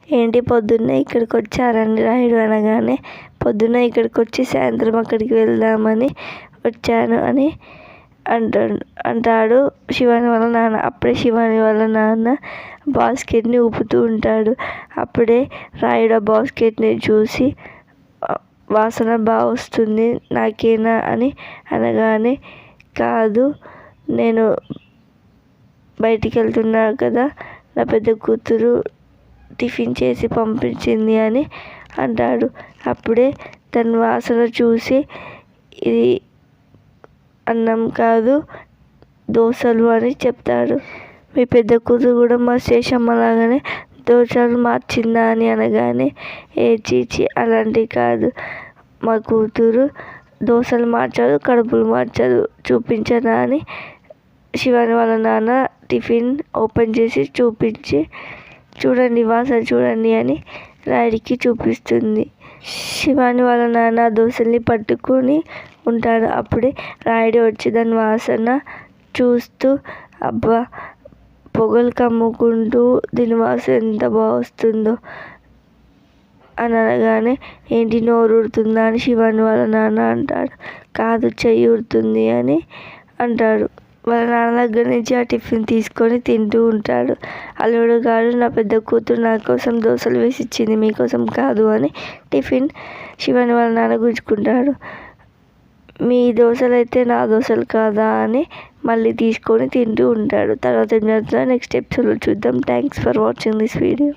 ఏంటి పొద్దున్నే ఇక్కడికి వచ్చారని రాయుడు అనగానే, పొద్దున్న ఇక్కడికి వచ్చి సాయంత్రం అక్కడికి వెళ్దామని వచ్చాను అని అంటాడు శివాని వాళ్ళ నాన్న. అప్పుడే శివాని వాళ్ళ నాన్న బాస్కెట్ని ఊపుతూ ఉంటాడు. అప్పుడే రాయుడు ఆ బాస్కెట్ని చూసి, వాసన బాగా వస్తుంది, నాకేనా అని అనగానే, కాదు, నేను బయటికి వెళ్తున్నా కదా, నా పెద్ద కూతురు టిఫిన్ చేసి పంపించింది అని అంటాడు. అప్పుడే తన వాసన చూసి, ఇది అన్నం కాదు, దోశలు అని చెప్తాడు. మీ పెద్ద కూతురు కూడా మా శేషమ్మలాగానే దోశలు మార్చిందా అని అనగానే, ఏ చీచి అలాంటివి కాదు, మా కూతురు దోశలు మార్చదు, కడుపులు మార్చదు, చూపించనా అని శివాని వాళ్ళ నాన్న టిఫిన్ ఓపెన్ చేసి చూపించి, చూడండి వాసన చూడండి అని రాయుడికి చూపిస్తుంది. శివాని వాళ్ళ నాన్న దోశల్ని పట్టుకొని ఉంటాడు. అప్పుడే రాయుడు వచ్చి దాని వాసన చూస్తూ, అబ్బా, పొగలు కమ్ముకుంటూ దీని వాసన ఎంత బాగా వస్తుందో అని అనగానే, ఏంటి నోరు ఊరుతుందా అని శివాని వాళ్ళ నాన్న అంటాడు. కాదు, చెయ్యి ఊరుతుంది అని అంటాడు. వాళ్ళ నాన్న దగ్గర నుంచి ఆ టిఫిన్ తీసుకొని తింటూ ఉంటాడు. అల్లుడు గారు, నా పెద్ద కూతురు నా కోసం దోశలు వేసి ఇచ్చింది, మీకోసం కాదు అని టిఫిన్ శివాని వాళ్ళ నాన్న గుంజుకుంటాడు. మీ దోశలు అయితే నా దోశలు కాదా అని మళ్ళీ తీసుకొని తింటూ ఉంటాడు. తర్వాత ఏం జరుగుతుందో నెక్స్ట్ ఎపిసోడ్లో చూద్దాం. Thanks for watching this video.